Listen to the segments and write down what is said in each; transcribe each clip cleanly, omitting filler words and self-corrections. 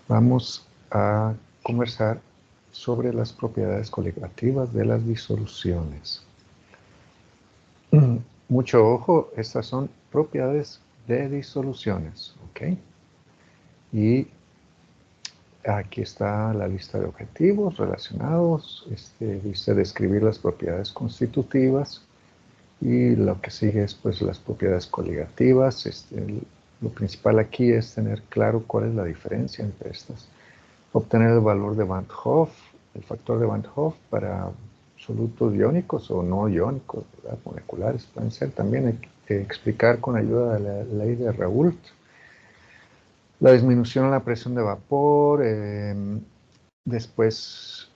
Vamos a conversar sobre las propiedades coligativas de las disoluciones. Mucho ojo, estas son propiedades de disoluciones, ¿ok? Y aquí está la lista de objetivos relacionados, dice describir las propiedades constitutivas, y lo que sigue es pues las propiedades coligativas. Lo principal aquí es tener claro cuál es la diferencia entre estas. Obtener el valor de Van Hoff, el factor de Van Hoff para solutos iónicos o no iónicos, ¿verdad? Moleculares pueden ser. También hay que explicar con ayuda de la ley de Raoult la disminución en la presión de vapor. Después,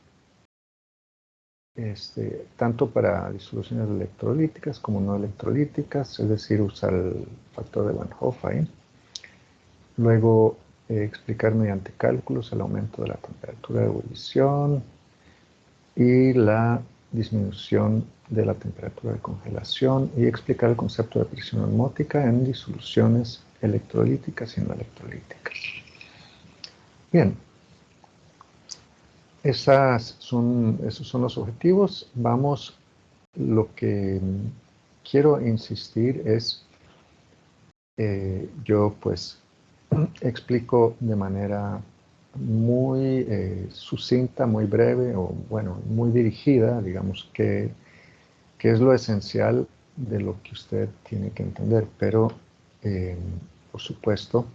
tanto para disoluciones electrolíticas como no electrolíticas, es decir, usar el factor de Van Hoff ahí. Luego, explicar mediante cálculos el aumento de la temperatura de ebullición y la disminución de la temperatura de congelación, y explicar el concepto de presión osmótica en disoluciones electrolíticas y no electrolíticas. Bien, esos son los objetivos. Lo que quiero insistir es, yo pues explico de manera muy sucinta, muy breve, o bueno, muy dirigida, digamos, qué es lo esencial de lo que usted tiene que entender, pero por supuesto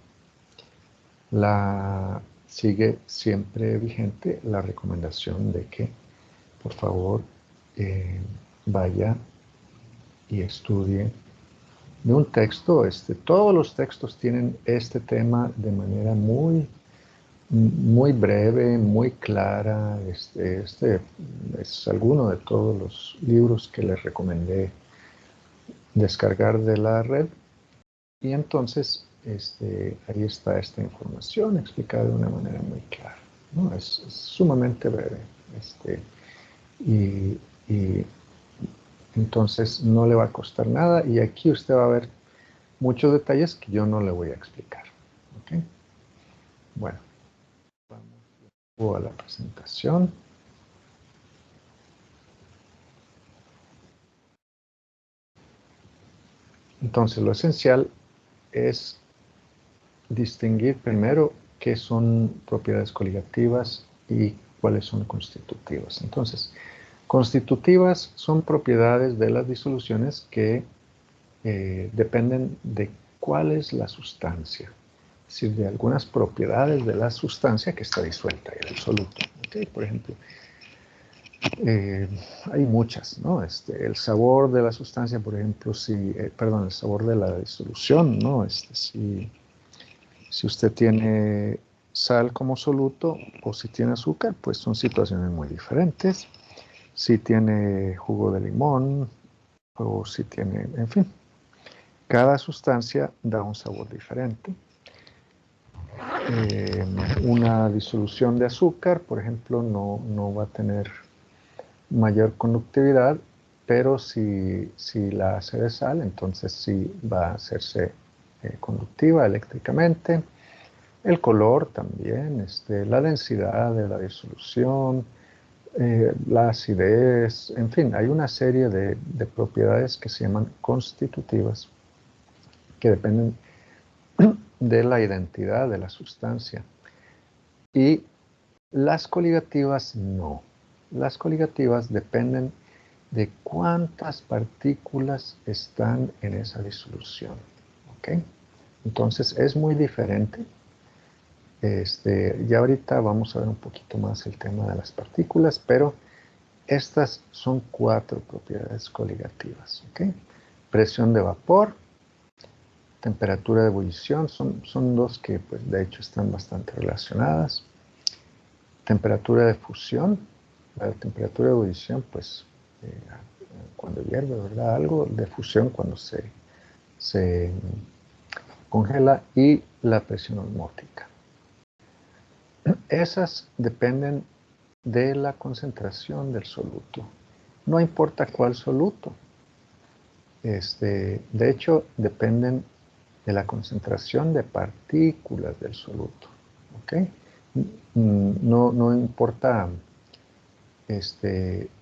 sigue siempre vigente la recomendación de que por favor vaya y estudie de un texto. Todos los textos tienen este tema de manera muy breve, muy clara. Este es alguno de todos los libros que les recomendé descargar de la red, y entonces ahí está esta información explicada de una manera muy clara, ¿no? Es sumamente breve, y entonces no le va a costar nada, y aquí usted va a ver muchos detalles que yo no le voy a explicar, ¿ok? Bueno, vamos a la presentación. Entonces, lo esencial es distinguir primero qué son propiedades coligativas y cuáles son constitutivas. Entonces, constitutivas son propiedades de las disoluciones que dependen de cuál es la sustancia, es decir, de algunas propiedades de la sustancia que está disuelta en el soluto. ¿Okay? Por ejemplo, hay muchas, ¿no? El sabor de la sustancia, por ejemplo, el sabor de la disolución, ¿no? Si usted tiene sal como soluto o si tiene azúcar, pues son situaciones muy diferentes. Si tiene jugo de limón o si tiene, en fin, cada sustancia da un sabor diferente. Una disolución de azúcar, por ejemplo, no va a tener mayor conductividad, pero si la hace de sal, entonces sí va a hacerse conductiva eléctricamente. El color también, la densidad de la disolución, la acidez, en fin, hay una serie de propiedades que se llaman constitutivas, que dependen de la identidad de la sustancia. Y las coligativas no. Las coligativas dependen de cuántas partículas están en esa disolución. ¿Ok? Entonces es muy diferente. Ya ahorita vamos a ver un poquito más el tema de las partículas, pero estas son 4 propiedades coligativas. ¿Okay? Presión de vapor, temperatura de ebullición, son 2 que pues, de hecho están bastante relacionadas. Temperatura de fusión, la temperatura de ebullición, pues cuando hierve, ¿verdad? Algo de fusión cuando se congela, y la presión osmótica. Esas dependen de la concentración del soluto. No importa cuál soluto. De hecho, dependen de la concentración de partículas del soluto. ¿Okay? no importa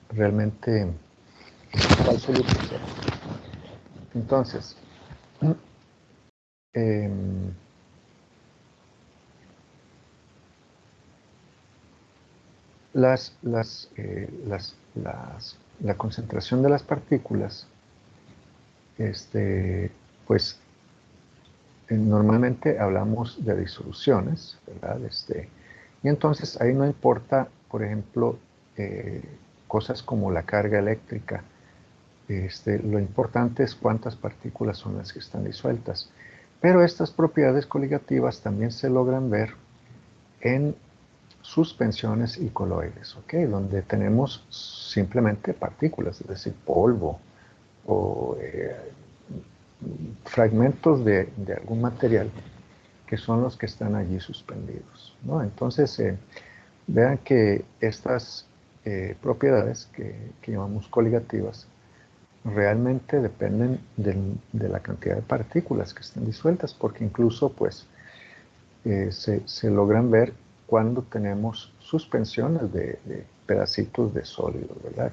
realmente cuál soluto sea. Entonces, la concentración de las partículas, pues normalmente hablamos de disoluciones, ¿verdad? Y entonces ahí no importa, por ejemplo, cosas como la carga eléctrica. Lo importante es cuántas partículas son las que están disueltas. Pero estas propiedades coligativas también se logran ver en suspensiones y coloides, ¿ok? Donde tenemos simplemente partículas, es decir, polvo o fragmentos de algún material que son los que están allí suspendidos, ¿no? Entonces, vean que estas propiedades que llamamos coligativas realmente dependen de la cantidad de partículas que están disueltas, porque incluso pues se logran ver cuando tenemos suspensiones de pedacitos de sólido, ¿verdad?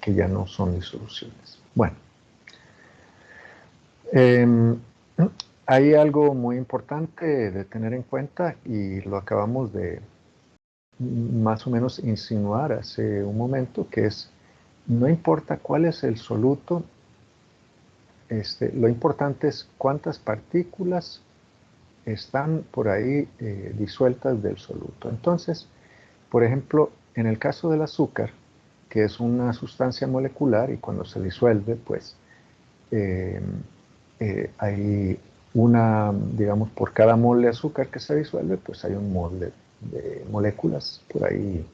Que ya no son disoluciones. Bueno, hay algo muy importante de tener en cuenta y lo acabamos de más o menos insinuar hace un momento, que es, no importa cuál es el soluto, lo importante es cuántas partículas están por ahí disueltas del soluto. Entonces, por ejemplo, en el caso del azúcar, que es una sustancia molecular y cuando se disuelve, pues hay una, digamos, por cada mol de azúcar que se disuelve, pues hay un mol de moléculas por ahí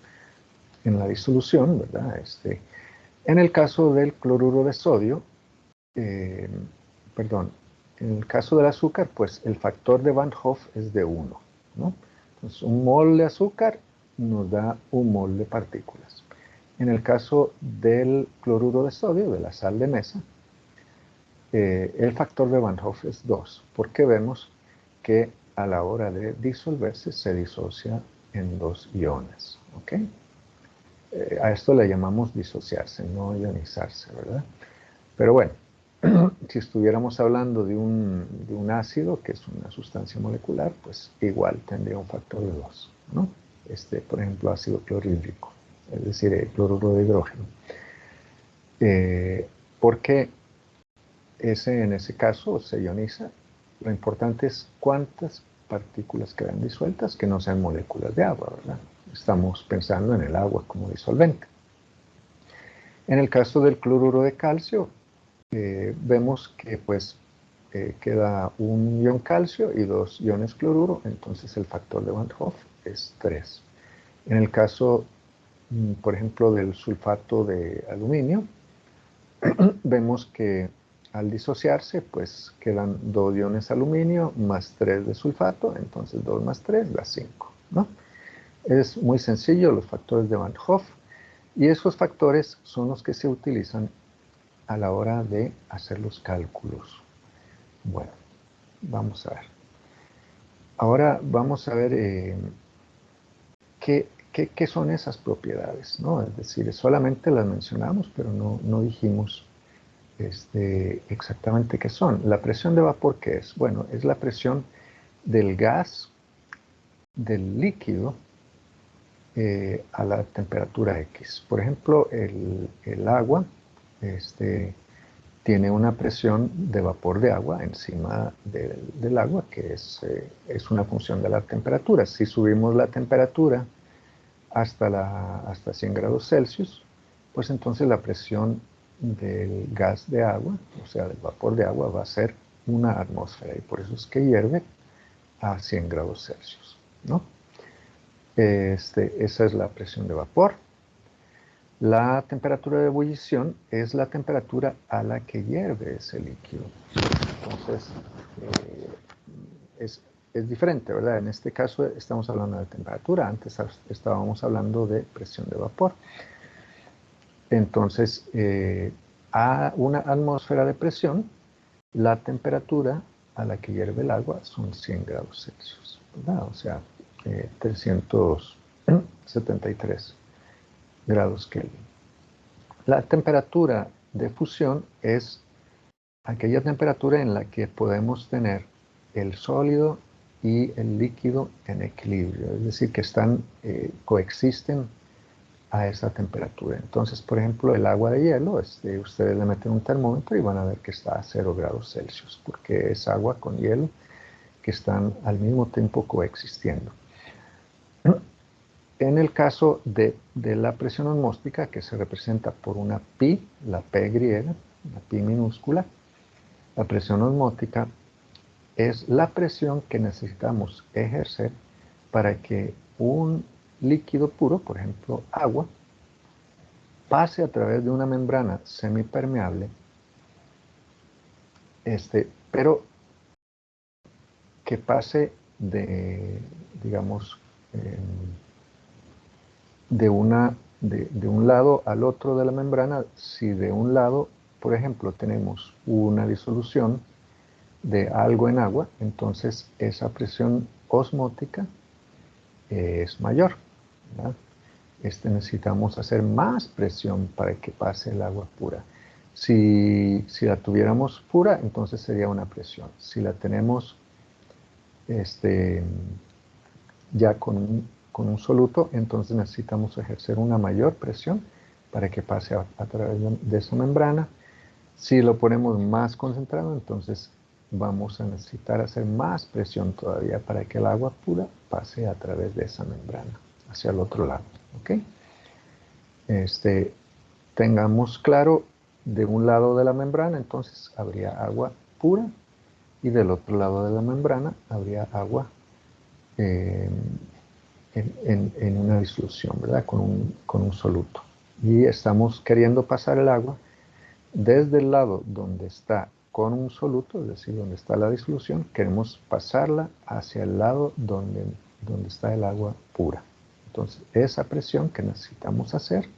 en la disolución, ¿verdad? En el caso del cloruro de sodio, perdón, en el caso del azúcar, pues el factor de Van Hoff es de 1, ¿no? Entonces, un mol de azúcar nos da un mol de partículas. En el caso del cloruro de sodio, de la sal de mesa, el factor de Van Hoff es 2, porque vemos que a la hora de disolverse se disocia en 2 iones, ¿ok? A esto le llamamos disociarse, no ionizarse, ¿verdad? Pero bueno, si estuviéramos hablando de un ácido, que es una sustancia molecular, pues igual tendría un factor de 2, ¿no? Por ejemplo, ácido clorhídrico, es decir, el cloruro de hidrógeno. Porque en ese caso se ioniza. Lo importante es cuántas partículas quedan disueltas, que no sean moléculas de agua, ¿verdad? Estamos pensando en el agua como disolvente. En el caso del cloruro de calcio, vemos que pues queda un ion calcio y 2 iones cloruro, entonces el factor de Van Hoff es 3. En el caso, por ejemplo, del sulfato de aluminio, vemos que al disociarse, pues quedan 2 iones aluminio más 3 de sulfato, entonces 2 más 3 da 5, ¿no? Es muy sencillo los factores de Van Hoff, y esos factores son los que se utilizan a la hora de hacer los cálculos. Bueno, vamos a ver. Ahora vamos a ver qué son esas propiedades, ¿no? Es decir, solamente las mencionamos, pero no dijimos exactamente qué son. La presión de vapor, ¿qué es? Bueno, es la presión del gas, del líquido, a la temperatura X. Por ejemplo, el agua tiene una presión de vapor de agua encima del agua, que es una función de la temperatura. Si subimos la temperatura hasta 100 grados Celsius, pues entonces la presión del gas de agua, o sea, del vapor de agua, va a ser una atmósfera, y por eso es que hierve a 100 grados Celsius, ¿no? Esa es la presión de vapor. La temperatura de ebullición es la temperatura a la que hierve ese líquido. Entonces, es diferente, ¿verdad? En este caso estamos hablando de temperatura, antes estábamos hablando de presión de vapor. Entonces, a una atmósfera de presión, la temperatura a la que hierve el agua son 100 grados Celsius, ¿verdad? O sea, 373 grados Kelvin. La temperatura de fusión es aquella temperatura en la que podemos tener el sólido y el líquido en equilibrio, es decir, que coexisten a esa temperatura. Entonces, por ejemplo, el agua de hielo, ustedes le meten un termómetro y van a ver que está a 0 grados Celsius, porque es agua con hielo que están al mismo tiempo coexistiendo. En el caso de la presión osmótica, que se representa por una pi, la P griega, la pi minúscula, la presión osmótica es la presión que necesitamos ejercer para que un líquido puro, por ejemplo agua, pase a través de una membrana semipermeable, pero que pase digamos, de un lado al otro de la membrana. Si de un lado, por ejemplo, tenemos una disolución de algo en agua, entonces esa presión osmótica es mayor, ¿verdad? Necesitamos hacer más presión para que pase el agua pura. Si la tuviéramos pura, entonces sería una presión. Si la tenemos ya con un soluto, entonces necesitamos ejercer una mayor presión para que pase a través de esa membrana. Si lo ponemos más concentrado, entonces vamos a necesitar hacer más presión todavía para que el agua pura pase a través de esa membrana, hacia el otro lado. ¿Ok? Tengamos claro, de un lado de la membrana, entonces habría agua pura, y del otro lado de la membrana habría agua en una disolución, ¿verdad? Con un soluto. Y estamos queriendo pasar el agua desde el lado donde está con un soluto, es decir, donde está la disolución, queremos pasarla hacia el lado donde está el agua pura. Entonces, esa presión que necesitamos hacer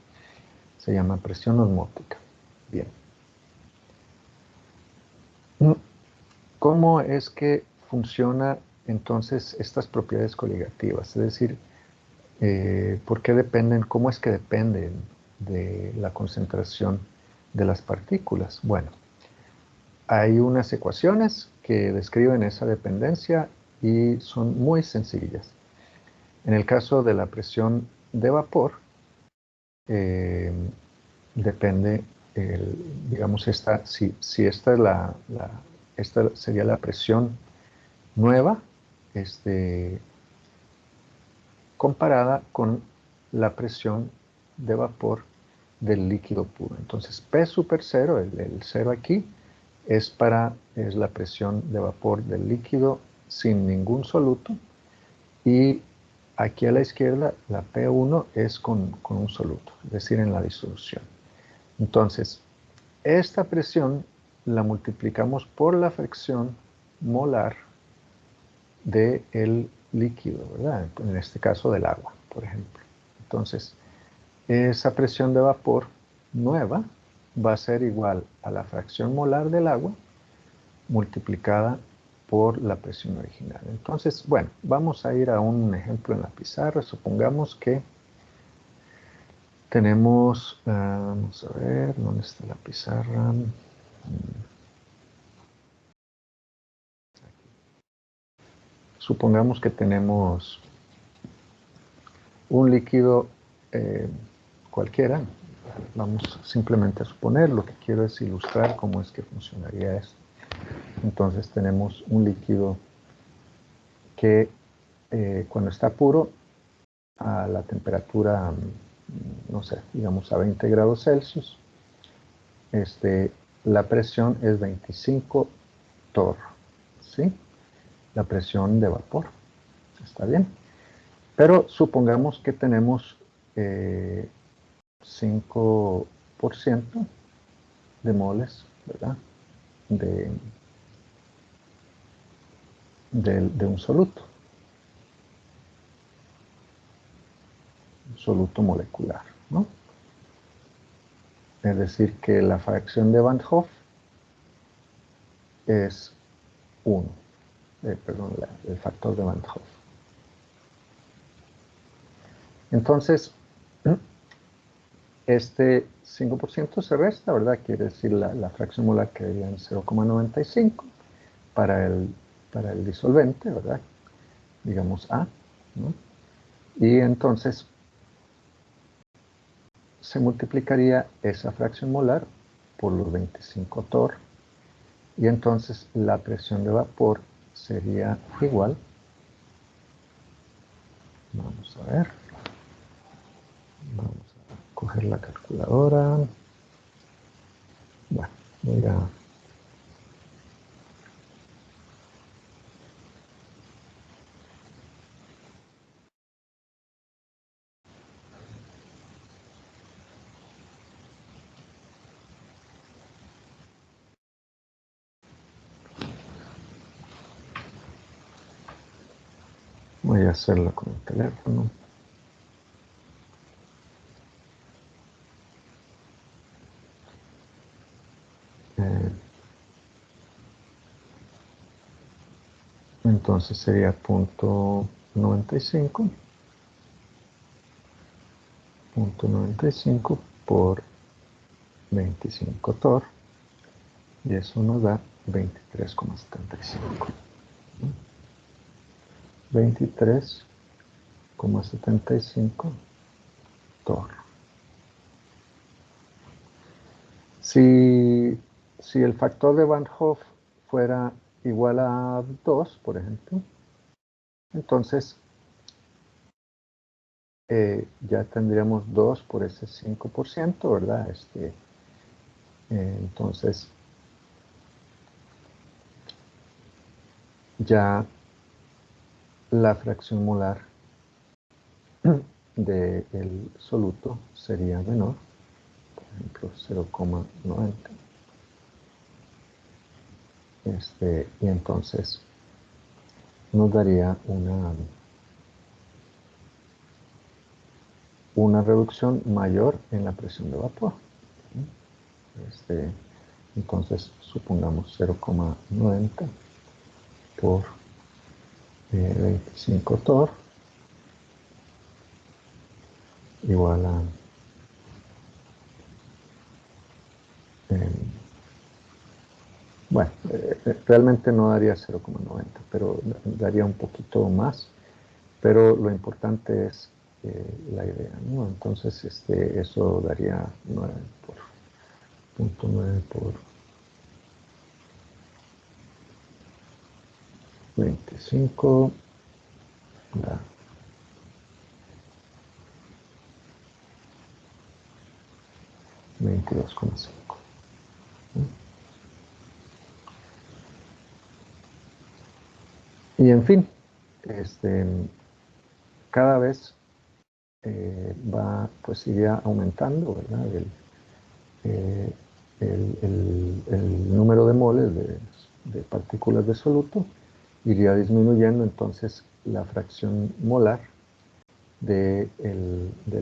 se llama presión osmótica. Bien. ¿Cómo es que funciona entonces estas propiedades coligativas? Es decir, ¿por qué dependen? ¿Cómo es que dependen de la concentración de las partículas? Bueno, hay unas ecuaciones que describen esa dependencia y son muy sencillas. En el caso de la presión de vapor, depende, digamos, si esta es esta sería la presión nueva, comparada con la presión de vapor del líquido puro. Entonces, P super 0, el 0 aquí, es la presión de vapor del líquido sin ningún soluto, y aquí a la izquierda la P1 es con un soluto, es decir, en la disolución. Entonces, esta presión la multiplicamos por la fricción molar del líquido, ¿verdad? En este caso del agua, por ejemplo. Entonces, esa presión de vapor nueva va a ser igual a la fracción molar del agua multiplicada por la presión original. Entonces, bueno, vamos a ir a un ejemplo en la pizarra. Supongamos que tenemos, vamos a ver, ¿dónde está la pizarra? Supongamos que tenemos un líquido cualquiera. Vamos simplemente a suponer, lo que quiero es ilustrar cómo es que funcionaría esto. Entonces tenemos un líquido que cuando está puro, a la temperatura, no sé, digamos a 20 grados Celsius, la presión es 25 torr, ¿sí? La presión de vapor, ¿está bien? Pero supongamos que tenemos 5% de moles, ¿verdad? De un soluto molecular, ¿no? Es decir, que la fracción de Van Hoff es 1, perdón, el factor de Van Hoff. Entonces, este 5% se resta, ¿verdad? Quiere decir la fracción molar quedaría en 0,95 para el disolvente, ¿verdad? Digamos A, ¿no? Y entonces se multiplicaría esa fracción molar por los 25 torr, y entonces la presión de vapor sería igual, vamos a ver, vamos a coger la calculadora, bueno, voy a hacerlo con el teléfono. Entonces sería punto 95 por 25 torr, y eso nos da 23,75. 23,75 torr. Si el factor de Van Hoff fuera igual a 2, por ejemplo, entonces ya tendríamos 2 por ese 5%, ¿verdad? Entonces ya la fracción molar del soluto sería menor, por ejemplo 0,90. Y entonces nos daría una reducción mayor en la presión de vapor. Entonces supongamos 0,90 por 25 torr igual a bueno, realmente no daría 0,90, pero daría un poquito más, pero lo importante es la idea, ¿no? Entonces eso daría 9 por 0,9 por 25, da 22,5. Y en fin, cada vez pues iría aumentando, ¿verdad? El número de moles de partículas de soluto iría disminuyendo, entonces la fracción molar del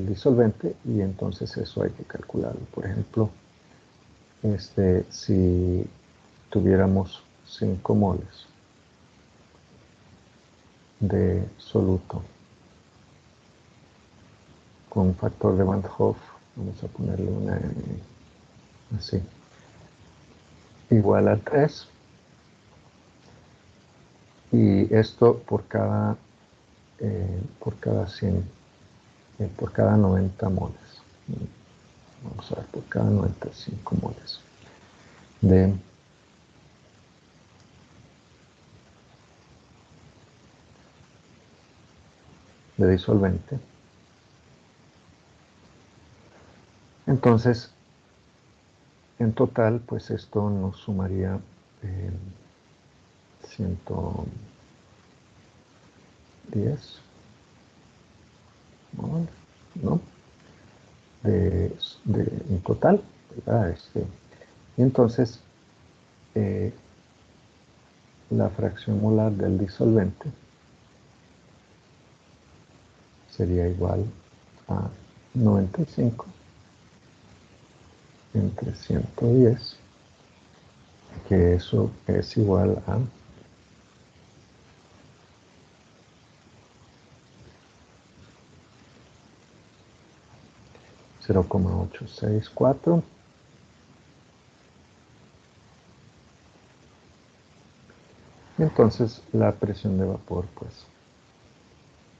disolvente, y entonces eso hay que calcularlo. Por ejemplo, si tuviéramos 5 moles de soluto con un factor de Van Hoff, vamos a ponerle una así, igual a 3, y esto por cada 100, por cada 90 moles. Vamos a ver, por cada 95 moles de disolvente. Entonces, en total, pues esto nos sumaría 110 moles, ¿no? En total, ¿verdad? Y entonces, la fracción molar del disolvente sería igual a 95 entre 110, que eso es igual a 0,864. Entonces la presión de vapor, pues,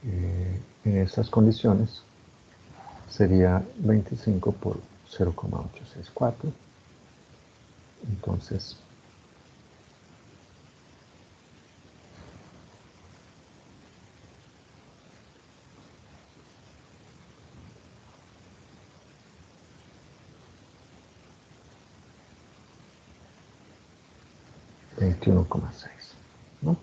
en esas condiciones sería 25 por 0,864. Entonces, $21,6, ¿no?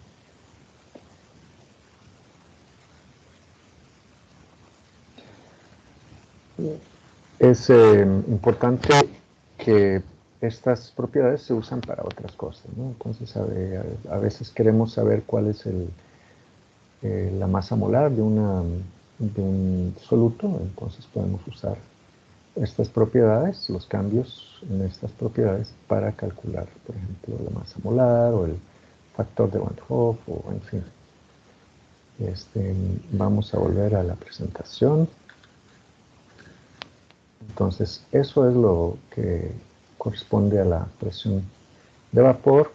Es importante que estas propiedades se usan para otras cosas, ¿no? Entonces, a veces queremos saber cuál es la masa molar de un soluto, entonces podemos usar estas propiedades, los cambios en estas propiedades para calcular, por ejemplo, la masa molar o el factor de Van Hoff, o en fin. Vamos a volver a la presentación. Entonces, eso es lo que corresponde a la presión de vapor.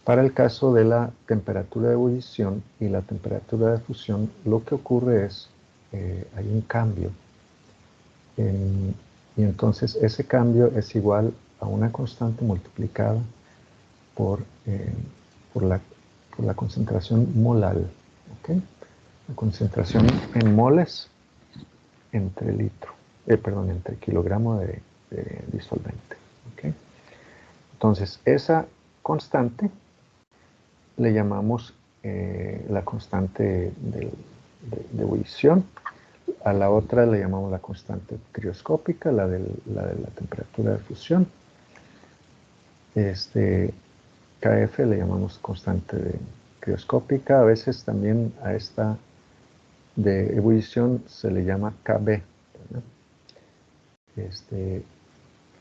Para el caso de la temperatura de ebullición y la temperatura de fusión, lo que ocurre es, hay un cambio. Y entonces ese cambio es igual a una constante multiplicada por la concentración molal. ¿Okay? La concentración en moles entre litro, entre kilogramo de disolvente. ¿Okay? Entonces, esa constante le llamamos la constante de ebullición. A la otra le llamamos la constante crioscópica, la de la temperatura de fusión. KF le llamamos constante crioscópica. A veces también a esta de ebullición se le llama KB.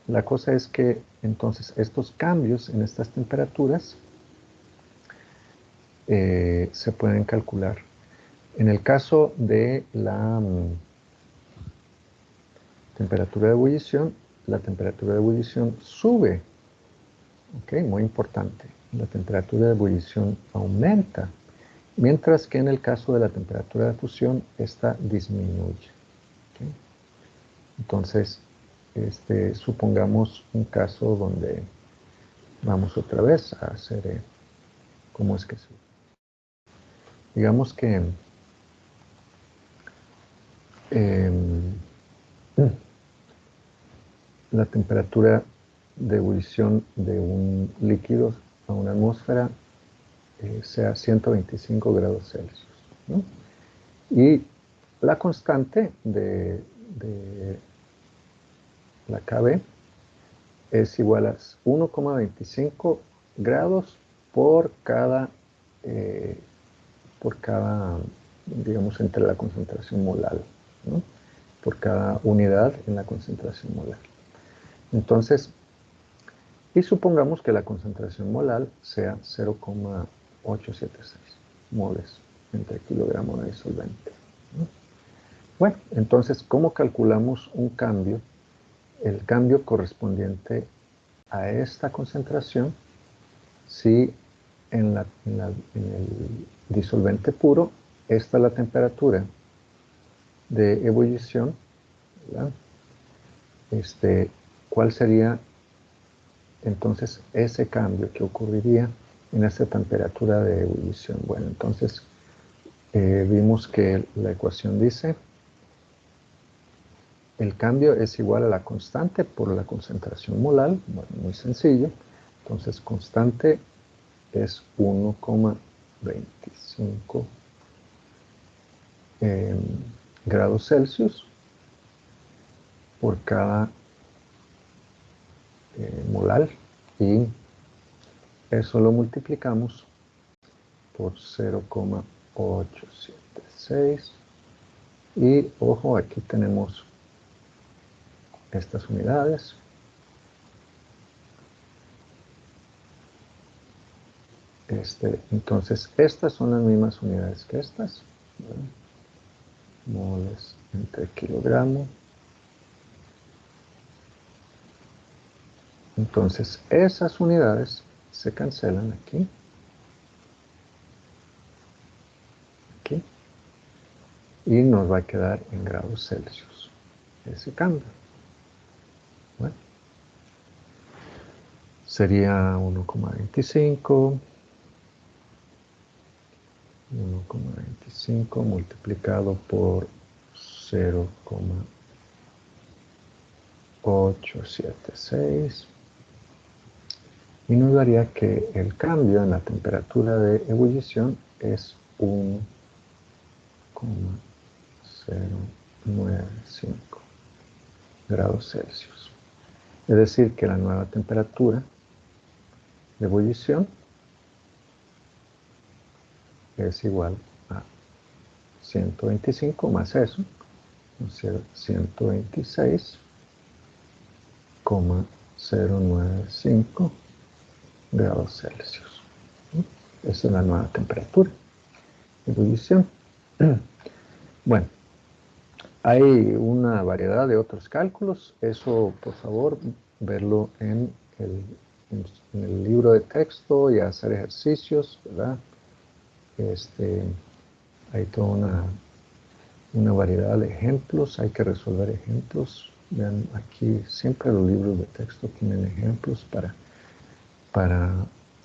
La cosa es que entonces estos cambios en estas temperaturas se pueden calcular. En el caso de la temperatura de ebullición, la temperatura de ebullición sube. ¿Okay? Muy importante. La temperatura de ebullición aumenta, mientras que en el caso de la temperatura de fusión, esta disminuye. ¿Okay? Entonces, supongamos un caso donde vamos otra vez a hacer, ¿cómo es que se? Digamos que la temperatura de ebullición de un líquido a una atmósfera sea 125 grados Celsius, ¿no? Y la constante de la KB es igual a 1,25 grados por cada, digamos, entre la concentración molar, ¿no? Por cada unidad en la concentración molar. Entonces, y supongamos que la concentración molar sea 0,876 moles entre kilogramo de disolvente, ¿no? Bueno, entonces, ¿cómo calculamos un cambio? El cambio correspondiente a esta concentración, si en el disolvente puro, esta es la temperatura de ebullición, ¿verdad? ¿Cuál sería entonces ese cambio que ocurriría en esta temperatura de ebullición? Bueno, entonces vimos que la ecuación dice el cambio es igual a la constante por la concentración molar. Bueno, muy sencillo. Entonces, constante es 1,25 grados Celsius por cada molar, y eso lo multiplicamos por 0,876, y ojo, aquí tenemos estas unidades. Entonces, estas son las mismas unidades que estas, ¿verdad? Moles entre kilogramo. Entonces, esas unidades se cancelan aquí, aquí, y nos va a quedar en grados Celsius ese cambio. Bueno, sería 1,25 multiplicado por 0,876 y nos daría que el cambio en la temperatura de ebullición es 1,095 grados Celsius. Es decir, que la nueva temperatura de ebullición es igual a 125 más eso, o sea, 126,095 grados Celsius. Esa es la nueva temperatura de ebullición. Bueno, hay una variedad de otros cálculos. Eso, por favor, verlo en el libro de texto y hacer ejercicios, ¿verdad? Hay toda una variedad de ejemplos, hay que resolver ejemplos. Vean, aquí siempre los libros de texto tienen ejemplos para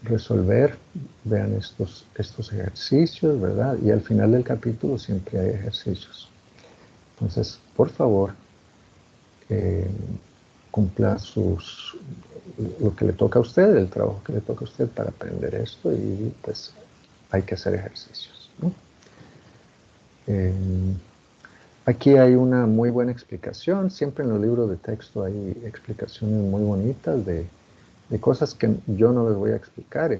resolver. Vean estos ejercicios, ¿verdad? Y al final del capítulo siempre hay ejercicios. Entonces, por favor, cumpla lo que le toca a usted, el trabajo que le toca a usted para aprender esto y pues hay que hacer ejercicios, ¿no? Aquí hay una muy buena explicación. Siempre en los libros de texto hay explicaciones muy bonitas de cosas que yo no les voy a explicar.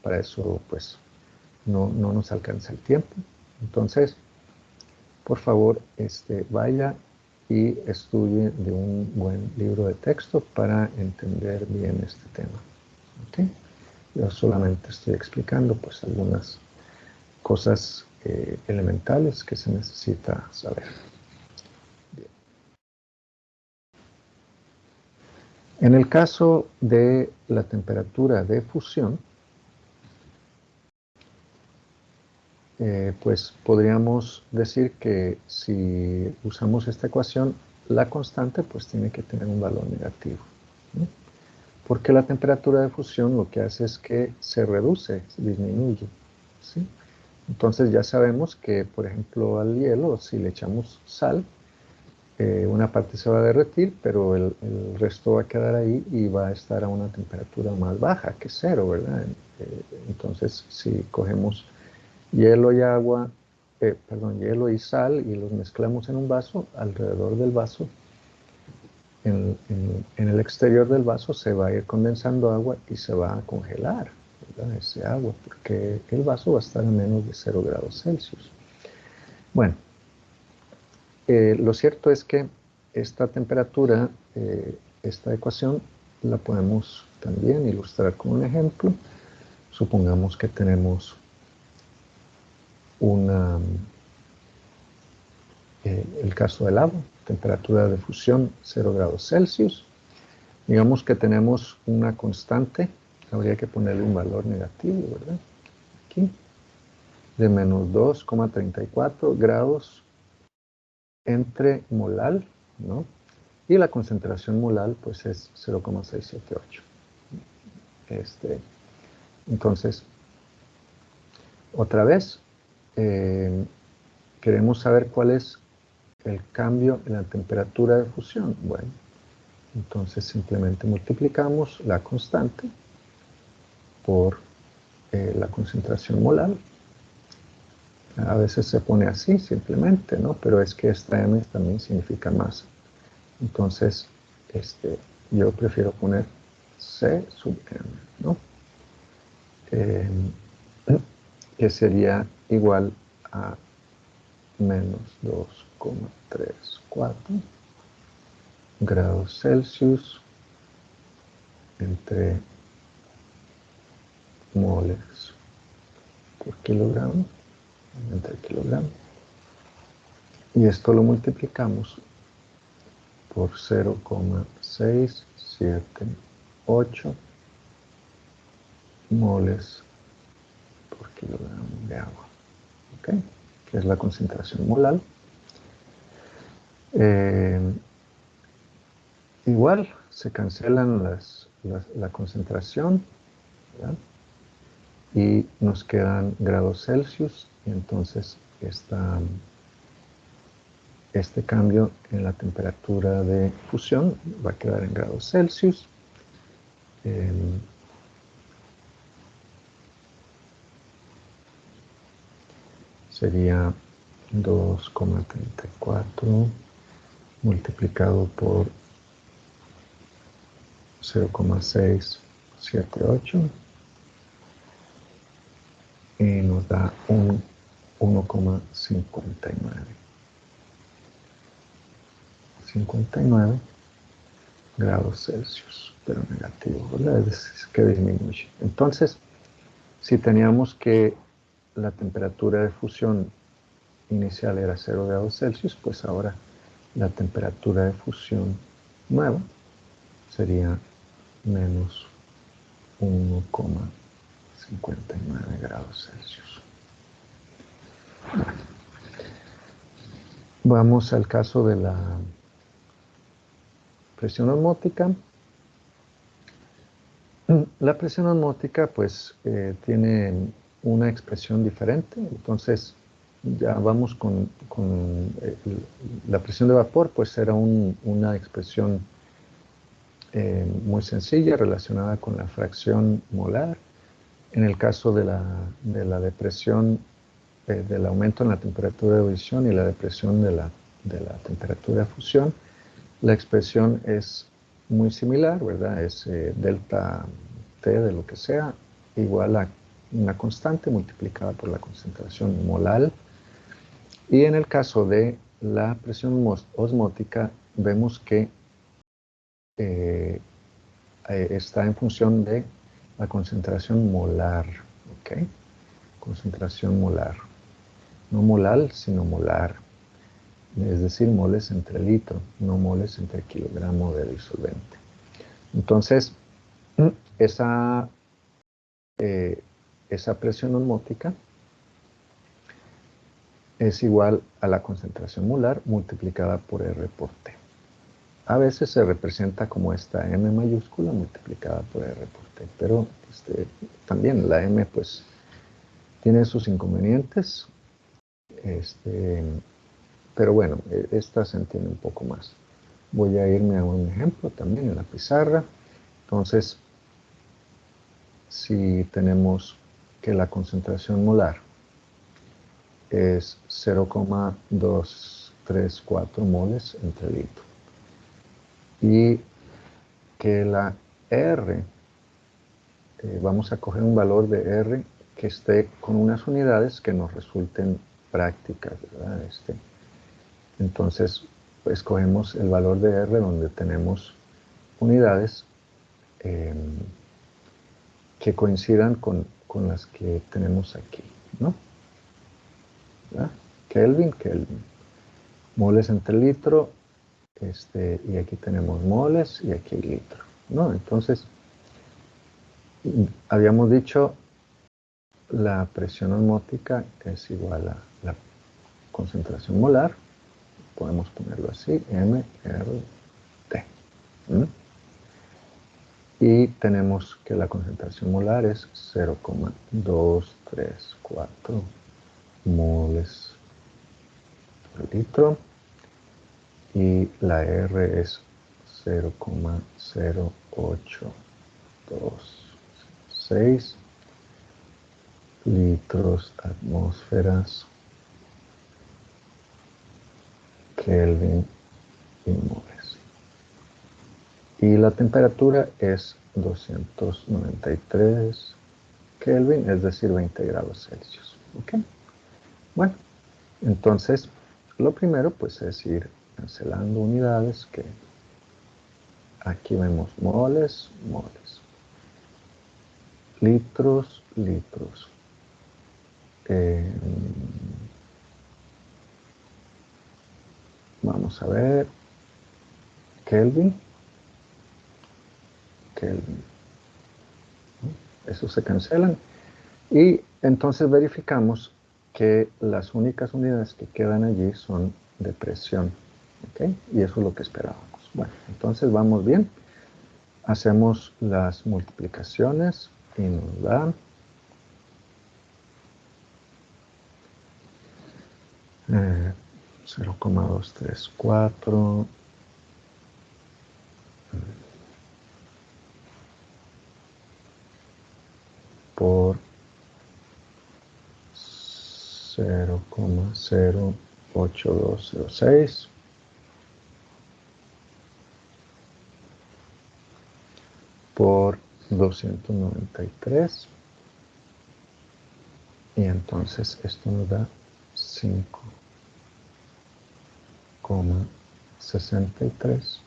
Para eso, pues, no nos alcanza el tiempo. Entonces, por favor, vaya y estudie de un buen libro de texto para entender bien este tema. ¿Okay? Yo solamente estoy explicando, pues, algunas cosas elementales que se necesita saber. Bien. En el caso de la temperatura de fusión, pues podríamos decir que si usamos esta ecuación, la constante pues tiene que tener un valor negativo, ¿no? Porque la temperatura de fusión lo que hace es que se reduce, disminuye, ¿sí? Entonces ya sabemos que, por ejemplo, al hielo, si le echamos sal, una parte se va a derretir, pero el resto va a quedar ahí y va a estar a una temperatura más baja que cero, ¿verdad? Entonces, si cogemos hielo y agua, hielo y sal y los mezclamos en un vaso, alrededor del vaso, en el exterior del vaso se va a ir condensando agua y se va a congelar, ¿verdad? Ese agua, porque el vaso va a estar a menos de 0 grados Celsius. Bueno, lo cierto es que esta temperatura, esta ecuación, la podemos también ilustrar con un ejemplo. Supongamos que tenemos el caso del agua, temperatura de fusión 0 grados Celsius. Digamos que tenemos una constante, habría que ponerle un valor negativo, ¿verdad? Aquí, de menos 2,34 grados entre molal, ¿no? Y la concentración molal, pues es 0,678. Entonces, otra vez, queremos saber cuál es el cambio en la temperatura de fusión. Bueno, entonces simplemente multiplicamos la constante por la concentración molar. A veces se pone así simplemente, ¿no? Pero es que esta M también significa masa. Entonces, yo prefiero poner C sub M, ¿no? Que sería igual a menos 2,34 grados Celsius entre moles por kilogramo, entre kilogramo. Y esto lo multiplicamos por 0,678 moles por kilogramo de agua, ¿ok? Que es la concentración molar. Igual se cancelan la concentración, ¿verdad? Y nos quedan grados Celsius, y entonces este cambio en la temperatura de fusión va a quedar en grados Celsius. Sería 2,34 multiplicado por 0,678 y nos da un 1,59 grados Celsius, pero negativo, ¿verdad? Es que disminuye. Entonces, si teníamos que la temperatura de fusión inicial era 0 grados Celsius, pues ahora la temperatura de fusión nueva sería menos 1,59 grados Celsius. Vamos al caso de la presión osmótica. La presión osmótica pues tiene una expresión diferente, entonces ya vamos con la presión de vapor, pues era una expresión muy sencilla relacionada con la fracción molar. En el caso de la depresión, del aumento en la temperatura de ebullición y la depresión de la temperatura de fusión, la expresión es muy similar, ¿verdad? Es delta T de lo que sea, igual a una constante multiplicada por la concentración molar. Y en el caso de la presión osmótica, vemos que está en función de la concentración molar, ¿ok? Concentración molar. No molar, sino molar. Es decir, moles entre litro, no moles entre kilogramo de disolvente. Entonces, esa presión osmótica es igual a la concentración molar multiplicada por R por T. A veces se representa como esta M mayúscula multiplicada por R por T, pero también la M pues tiene sus inconvenientes, pero bueno, esta se entiende un poco más. Voy a irme a un ejemplo también en la pizarra. Entonces, si tenemos que la concentración molar es 0,234 moles entre litro y que la R, vamos a coger un valor de R que esté con unas unidades que nos resulten prácticas, ¿verdad? Entonces, escogemos el valor de R donde tenemos unidades que coincidan con las que tenemos aquí, ¿no? ¿Verdad? Kelvin. Moles entre litro, y aquí tenemos moles y aquí litro, ¿no? Entonces, habíamos dicho la presión osmótica es igual a la concentración molar, podemos ponerlo así, M, R, T. Y tenemos que la concentración molar es 0,234 moles por litro y la R es 0,0826 litros atmósferas Kelvin y moles. Y la temperatura es 293 Kelvin, es decir, 20 grados Celsius. ¿Ok? Bueno, entonces, lo primero pues es ir cancelando unidades, que aquí vemos moles, moles, litros, litros. Vamos a ver, Kelvin. Esos se cancelan. Y entonces verificamos que las únicas unidades que quedan allí son de presión. ¿Okay? Y eso es lo que esperábamos. Bueno, entonces vamos bien. Hacemos las multiplicaciones y nos da 0,234 por 0,08206 por 293 y entonces esto nos da 5,63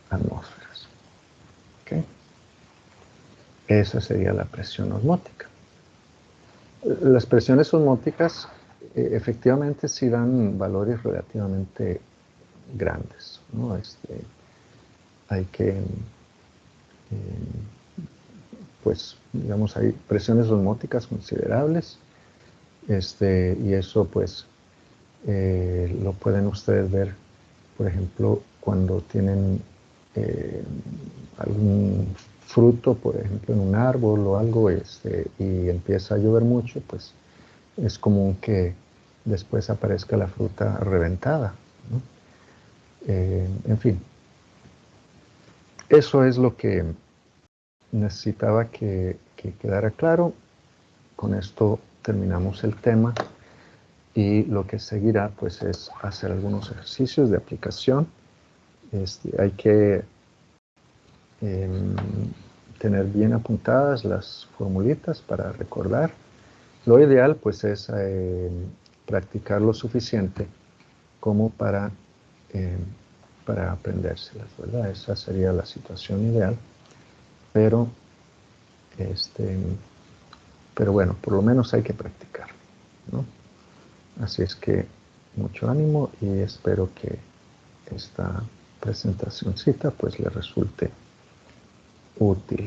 atmósferas. ¿Okay? Esa sería la presión osmótica. Las presiones osmóticas efectivamente sí dan valores relativamente grandes, ¿no? Hay que, pues, digamos, hay presiones osmóticas considerables, y eso, pues, lo pueden ustedes ver, por ejemplo, cuando tienen algún fruto, por ejemplo, en un árbol o algo, y empieza a llover mucho, pues es común que después aparezca la fruta reventada, ¿no? En fin, eso es lo que necesitaba que quedara claro. Con esto terminamos el tema y lo que seguirá pues es hacer algunos ejercicios de aplicación. Hay que tener bien apuntadas las formulitas para recordar. Lo ideal pues es practicar lo suficiente como para aprendérselas, ¿verdad? Esa sería la situación ideal, pero, pero bueno, por lo menos hay que practicar, ¿no? Así es que mucho ánimo y espero que esta presentacioncita pues le resulte útil.